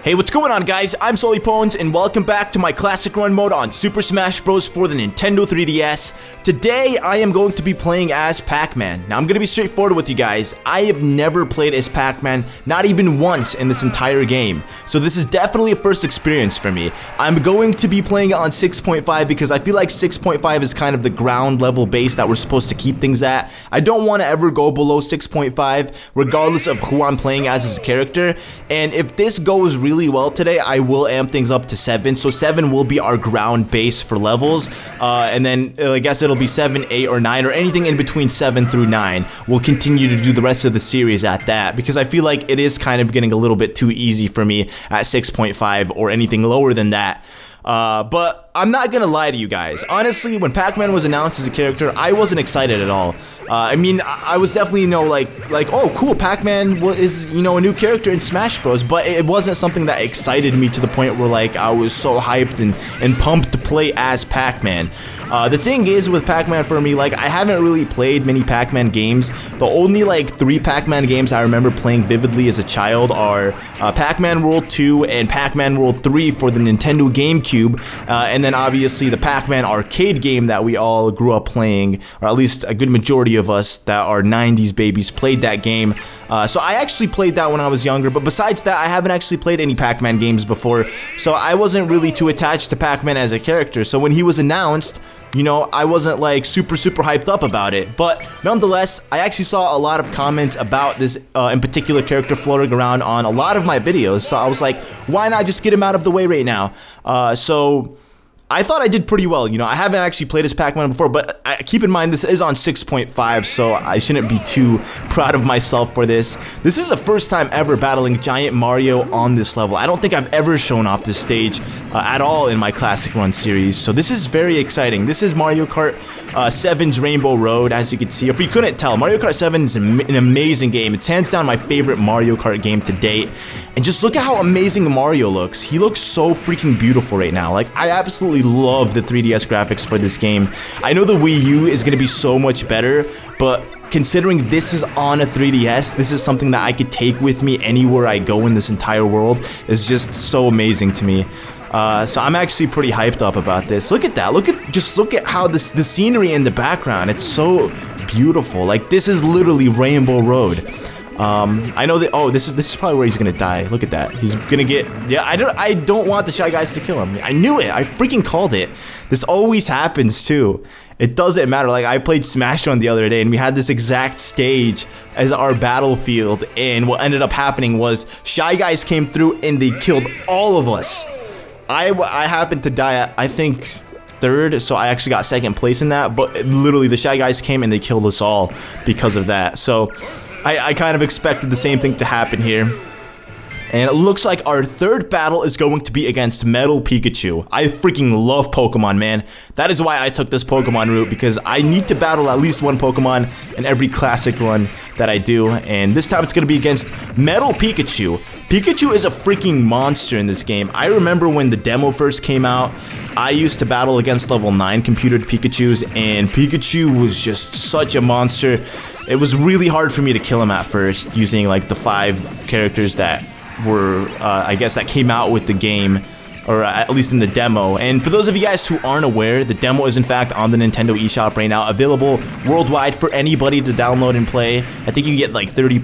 Hey, what's going on, guys? I'm Sullypones, and welcome back to my Classic Run mode on Super Smash Bros. For the Nintendo 3DS. Today, I am going to be playing as Pac-Man. Now, I'm going to be straightforward with you guys. I have never played as Pac-Man, not even once in this entire game. So this is definitely a first experience for me. I'm going to be playing it on 6.5 because I feel like 6.5 is kind of the ground level base that we're supposed to keep things at. I don't want to ever go below 6.5, regardless of who I'm playing as a character. And if this goes really well today, I will amp things up to 7. So 7 will be our ground base for levels, and then I guess it'll be 7, 8, or 9, or anything in between 7 through 9. We'll continue to do the rest of the series at that, because I feel like it is kind of getting a little bit too easy for me at 6.5 or anything lower than that. But I'm not gonna lie to you guys. Honestly, when Pac-Man was announced as a character, I wasn't excited at all. I mean, I was definitely, like, oh, cool, Pac-Man is, a new character in Smash Bros. But it wasn't something that excited me to the point where, like, I was so hyped and pumped to play as Pac-Man. The thing is with Pac-Man for me, like, I haven't really played many Pac-Man games. The only, like, 3 Pac-Man games I remember playing vividly as a child are Pac-Man World 2 and Pac-Man World 3 for the Nintendo GameCube, and then obviously the Pac-Man arcade game that we all grew up playing, or at least a good majority of us that are 90s babies played that game. So I actually played that when I was younger, but besides that, I haven't actually played any Pac-Man games before, so I wasn't really too attached to Pac-Man as a character. So when he was announced, I wasn't like super hyped up about it, but nonetheless, I actually saw a lot of comments about this in particular character floating around on a lot of my videos, so I was like, why not just get him out of the way right now? So I thought I did pretty well. I haven't actually played as Pac-Man before, but keep in mind this is on 6.5, so I shouldn't be too proud of myself for this. This is the first time ever battling Giant Mario on this level. I don't think I've ever shown off this stage at all in my Classic Run series, so this is very exciting. This is Mario Kart 7's Rainbow Road, as you can see. If you couldn't tell, Mario Kart 7 is an amazing game. It's hands down my favorite Mario Kart game to date. And just look at how amazing Mario looks. He looks so freaking beautiful right now. Like, I absolutely love the 3DS graphics for this game. I know the Wii U is going to be so much better, but considering this is on a 3DS, this is something that I could take with me anywhere I go in this entire world. It's just so amazing to me. So I'm actually pretty hyped up about this. Look at that. Look at how the scenery in the background. It's so beautiful. Like, this is literally Rainbow Road. I know that. Oh, this is probably where he's gonna die. Look at that. He's gonna get. Yeah, I don't want the Shy Guys to kill him. I knew it. I freaking called it. This always happens too. It doesn't matter. Like, I played Smash Run the other day, and we had this exact stage as our battlefield, and what ended up happening was Shy Guys came through and they killed all of us. I happened to die at, I think, 3rd, so I actually got 2nd place in that, but literally the Shy Guys came and they killed us all because of that. So I kind of expected the same thing to happen here. And it looks like our 3rd battle is going to be against Metal Pikachu. I freaking love Pokemon, man. That is why I took this Pokemon route, because I need to battle at least one Pokemon in every Classic Run that I do. And this time it's going to be against Metal Pikachu. Pikachu is a freaking monster in this game. I remember when the demo first came out, I used to battle against level 9 computered Pikachus, and Pikachu was just such a monster. It was really hard for me to kill him at first, using like the 5 characters that were, I guess, that came out with the game, or at least in the demo. And for those of you guys who aren't aware, the demo is in fact on the Nintendo eShop right now, available worldwide for anybody to download and play. I think you get like 30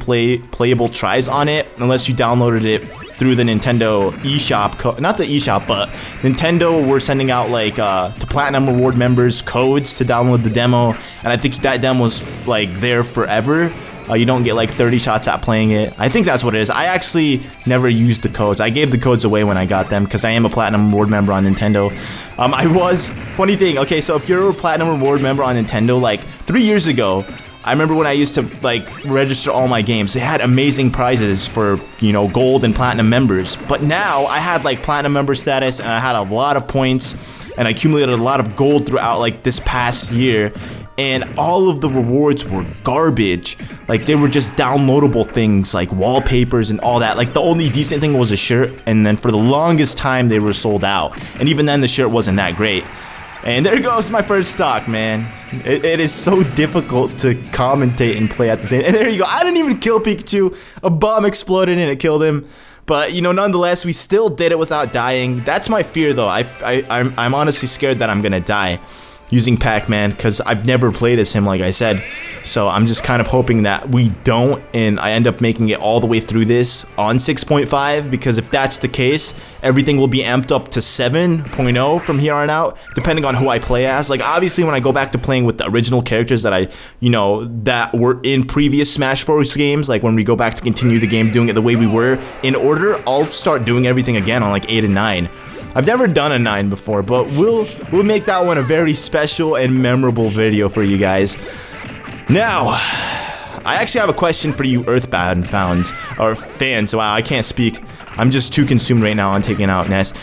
playable tries on it, unless you downloaded it through the Nintendo eShop, not the eShop, but Nintendo were sending out like to Platinum Reward members codes to download the demo, and I think that demo's like there forever. You don't get like 30 shots at playing it. I think that's what it is. I actually never used the codes. I gave the codes away when I got them because I am a Platinum Reward member on Nintendo. Funny thing, okay, so if you're a Platinum Reward member on Nintendo, like 3 years ago, I remember when I used to like register all my games, they had amazing prizes for, gold and platinum members. But now I had like platinum member status, and I had a lot of points, and I accumulated a lot of gold throughout like this past year. And all of the rewards were garbage. Like, they were just downloadable things like wallpapers and all that. Like, the only decent thing was a shirt, and then for the longest time they were sold out. And even then the shirt wasn't that great. And there goes my first stock, man. It is so difficult to commentate and play at the same. And there you go. I didn't even kill Pikachu. A bomb exploded and it killed him. But, you know, nonetheless, we still did it without dying. That's my fear, though. I'm honestly scared that I'm gonna die using Pac-Man, because I've never played as him, like I said. So I'm just kind of hoping that we don't, and I end up making it all the way through this on 6.5, because if that's the case, everything will be amped up to 7.0 from here on out, depending on who I play as. Like, obviously, when I go back to playing with the original characters that that were in previous Smash Bros. Games, like when we go back to continue the game doing it the way we were in order, I'll start doing everything again on like 8 and 9. I've never done a 9 before, but we'll make that one a very special and memorable video for you guys. Now, I actually have a question for you Earthbound fans, or fans. Wow, I can't speak. I'm just too consumed right now on taking out Ness.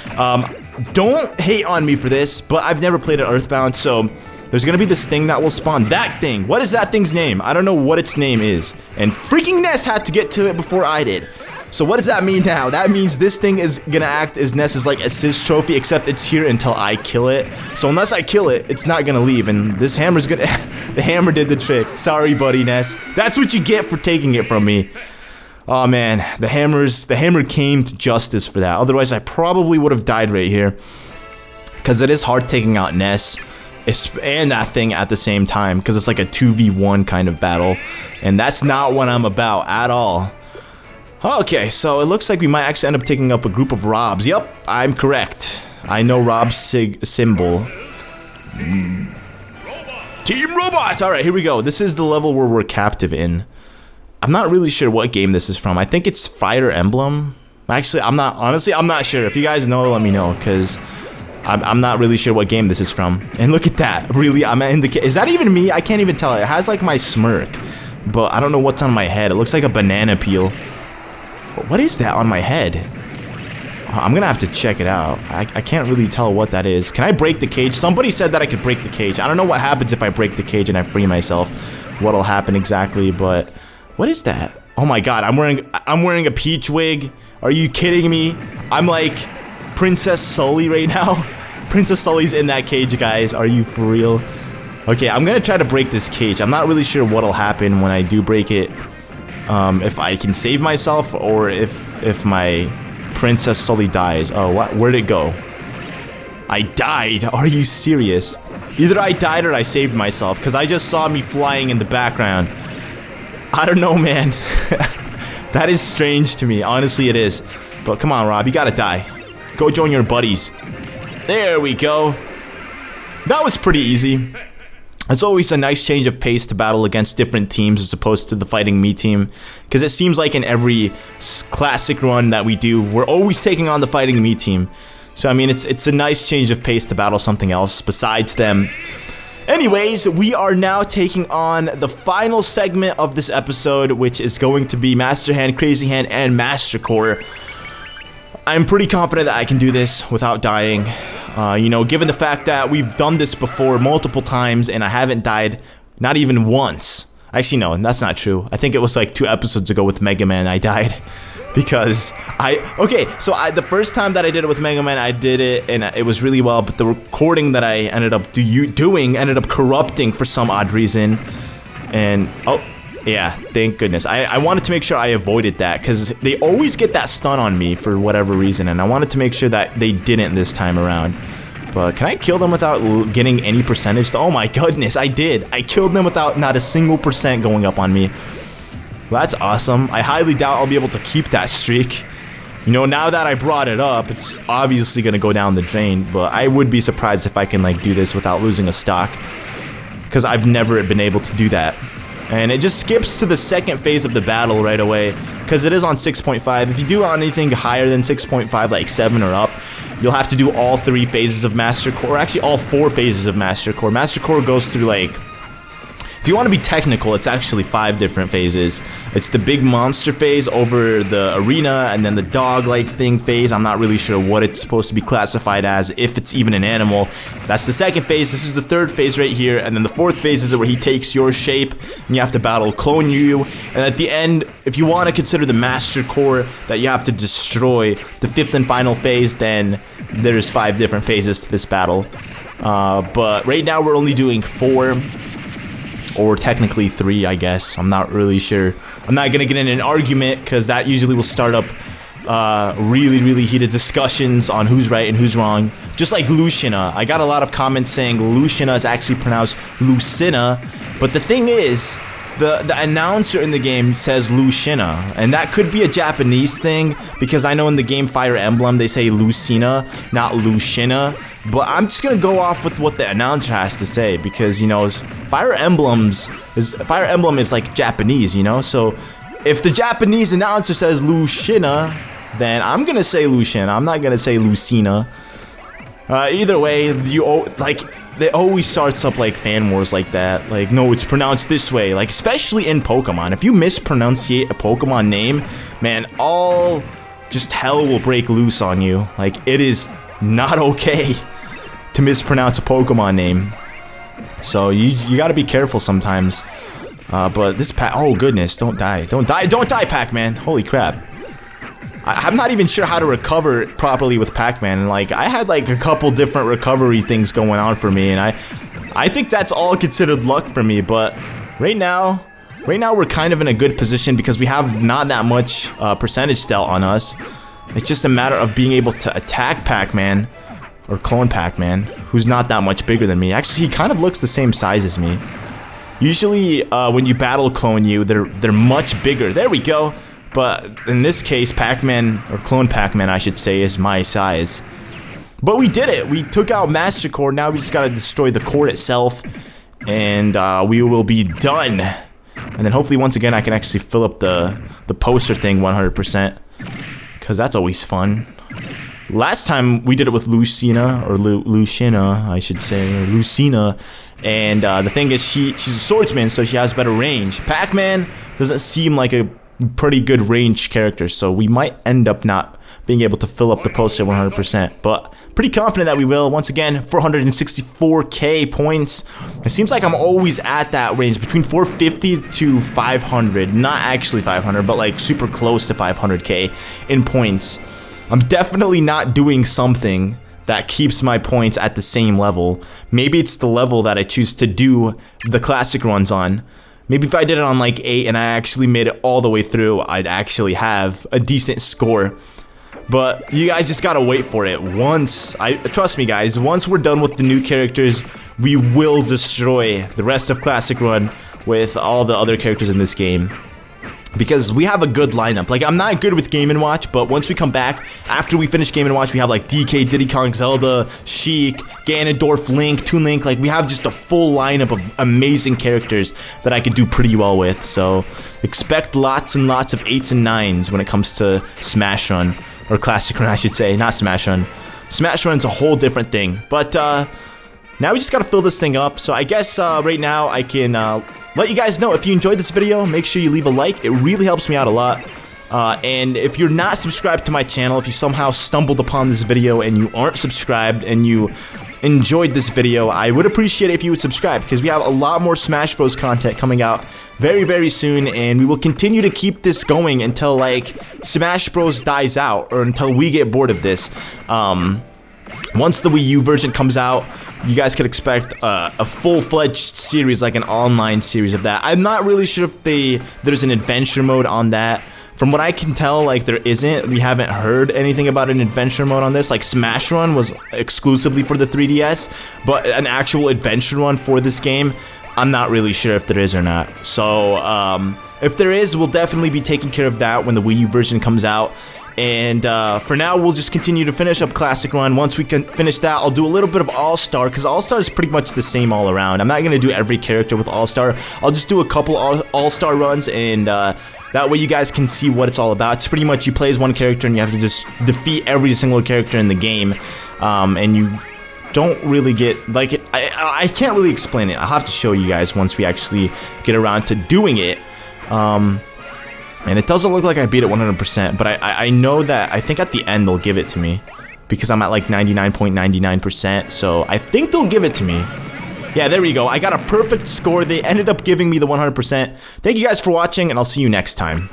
Don't hate on me for this, but I've never played an Earthbound, so there's gonna be this thing that will spawn. That thing! What is that thing's name? I don't know what its name is. And freaking Ness had to get to it before I did. So what does that mean now? That means this thing is gonna act as Ness's like assist trophy, except it's here until I kill it. So unless I kill it, it's not gonna leave, and this hammer's gonna... The hammer did the trick. Sorry, buddy, Ness. That's what you get for taking it from me. Oh man, the hammer came to justice for that. Otherwise, I probably would have died right here. Because it is hard taking out Ness and that thing at the same time, because it's like a 2v1 kind of battle. And that's not what I'm about at all. Okay, so it looks like we might actually end up taking up a group of Robs. Yep, I'm correct. I know Rob's symbol. Team Robots! Alright, here we go. This is the level where we're captive in. I'm not really sure what game this is from. I think it's Fire Emblem. Actually, I'm not sure. If you guys know, let me know, because I'm not really sure what game this is from. And look at that. Really, I'm in the... Is that even me? I can't even tell. It has like my smirk, but I don't know what's on my head. It looks like a banana peel. What is that on my head? I'm gonna have to check it out. I can't really tell what that is. Can I break the cage? Somebody said that I could break the cage. I don't know what happens if I break the cage and I free myself. What'll happen exactly, but... What is that? Oh my god, I'm wearing a peach wig. Are you kidding me? I'm like Princess Sully right now. Princess Sully's in that cage, guys. Are you for real? Okay, I'm gonna try to break this cage. I'm not really sure what'll happen when I do break it. If I can save myself, or if my Princess Sully dies. Oh, what? Where'd it go? I died. Are you serious? Either I died or I saved myself, because I just saw me flying in the background. I don't know, man. That is strange to me. Honestly, it is. But come on, Rob. You gotta die. Go join your buddies. There we go. That was pretty easy. It's always a nice change of pace to battle against different teams as opposed to the Fighting Me team, because it seems like in every classic run that we do, we're always taking on the Fighting Me team. So I mean, it's a nice change of pace to battle something else besides them. Anyways, we are now taking on the final segment of this episode, which is going to be Master Hand, Crazy Hand, and Master Core. I'm pretty confident that I can do this without dying. You know, given the fact that we've done this before multiple times and I haven't died not even once. Actually, no, that's not true. I think it was like 2 episodes ago with Mega Man I died. Because the first time that I did it with Mega Man, I did it and it was really well, but the recording that I ended up doing ended up corrupting for some odd reason. And, oh, yeah, thank goodness. I wanted to make sure I avoided that, because they always get that stun on me for whatever reason, and I wanted to make sure that they didn't this time around. But can I kill them without getting any percentage? Oh my goodness, I did. I killed them without not a single % going up on me. Well, that's awesome. I highly doubt I'll be able to keep that streak. You know, now that I brought it up, it's obviously going to go down the drain, but I would be surprised if I can, like, do this without losing a stock, because I've never been able to do that. And it just skips to the second phase of the battle right away, because it is on 6.5. If you do anything higher than 6.5, like 7 or up, you'll have to do all 3 phases of Master Core, or actually all 4 phases of Master Core. Master Core goes through, like, if you want to be technical, it's actually 5 different phases. It's the big monster phase over the arena, and then the dog-like thing phase. I'm not really sure what it's supposed to be classified as, if it's even an animal. That's the second phase. This is the 3rd phase right here, and then the 4th phase is where he takes your shape, and you have to battle clone you. And at the end, if you want to consider the Master Core that you have to destroy, the 5th and final phase, then there's 5 different phases to this battle. But right now we're only doing 4. Or technically 3, I guess. I'm not really sure. I'm not gonna get in an argument, because that usually will start up really heated discussions on who's right and who's wrong. Just like Lucina. I got a lot of comments saying Lucina is actually pronounced Lucina. But the thing is, the announcer in the game says Lucina. And that could be a Japanese thing, because I know in the game Fire Emblem they say Lucina, not Lucina. But I'm just gonna go off with what the announcer has to say, because, you know, Fire Emblem is like Japanese, you know? So if the Japanese announcer says Lucina, then I'm gonna say Lucina. I'm not gonna say Lucina. Either way, it always starts up like fan wars like that. Like, no, it's pronounced this way. Like, especially in Pokemon. If you mispronunciate a Pokemon name, man, just hell will break loose on you. Like, it is not okay to mispronounce a Pokemon name. So you gotta be careful sometimes. But this oh goodness, don't die, Pac-Man. Holy crap. I'm not even sure how to recover properly with Pac-Man. Like, I had like a couple different recovery things going on for me, and I think that's all considered luck for me. But right now we're kind of in a good position because we have not that much percentage dealt on us. It's just a matter of being able to attack Pac-Man, or clone Pac-Man, who's not that much bigger than me. Actually, he kind of looks the same size as me. Usually, when you battle clone you, they're much bigger. There we go. But in this case, Pac-Man, or clone Pac-Man, I should say, is my size. But we did it. We took out Master Core. Now we just gotta destroy the core itself, and we will be done. And then hopefully, once again, I can actually fill up the poster thing 100%, because that's always fun. Last time we did it with Lucina, or Lucina, I should say, or Lucina. And the thing is, she's a swordsman, so she has better range. Pac-Man doesn't seem like a pretty good range character, so we might end up not being able to fill up the poster 100%. But pretty confident that we will. Once again, 464k points. It seems like I'm always at that range, between 450 to 500. Not actually 500, but like super close to 500k in points. I'm definitely not doing something that keeps my points at the same level. Maybe it's the level that I choose to do the classic runs on. Maybe if I did it on like 8 and I actually made it all the way through, I'd actually have a decent score. But you guys just gotta wait for it. Trust me guys, once we're done with the new characters, we will destroy the rest of Classic Run with all the other characters in this game. Because we have a good lineup. Like, I'm not good with Game & Watch, but once we come back, after we finish Game & Watch, we have like DK, Diddy Kong, Zelda, Sheik, Ganondorf, Link, Toon Link. Like, we have just a full lineup of amazing characters that I could do pretty well with. So, expect lots and lots of 8s and 9s when it comes to Smash Run. Or Classic Run, I should say, not Smash Run. Smash Run's a whole different thing. But, now we just gotta fill this thing up. So I guess right now I can let you guys know, if you enjoyed this video, make sure you leave a like. It really helps me out a lot. And if you're not subscribed to my channel, if you somehow stumbled upon this video and you aren't subscribed and you enjoyed this video, I would appreciate it if you would subscribe, because we have a lot more Smash Bros content coming out very soon, and we will continue to keep this going until like Smash Bros dies out, or until we get bored of this. Once the Wii U version comes out, you guys could expect a full-fledged series, like an online series of that. I'm not really sure if there's an adventure mode on that. From what I can tell, like, there isn't. We haven't heard anything about an adventure mode on this. Like, Smash Run was exclusively for the 3DS, but an actual adventure run for this game, I'm not really sure if there is or not. So, if there is, we'll definitely be taking care of that when the Wii U version comes out. And for now, we'll just continue to finish up Classic Run. Once we can finish that, I'll do a little bit of All-Star, because All-Star is pretty much the same all around. I'm not going to do every character with All-Star. I'll just do a couple All-Star runs, and that way you guys can see what it's all about. It's pretty much you play as one character, and you have to just defeat every single character in the game. And you don't really get, like, I can't really explain it. I'll have to show you guys once we actually get around to doing it. And it doesn't look like I beat it 100%, but I know that I think at the end they'll give it to me, because I'm at like 99.99%, so I think they'll give it to me. Yeah, there we go. I got a perfect score. They ended up giving me the 100%. Thank you guys for watching, and I'll see you next time.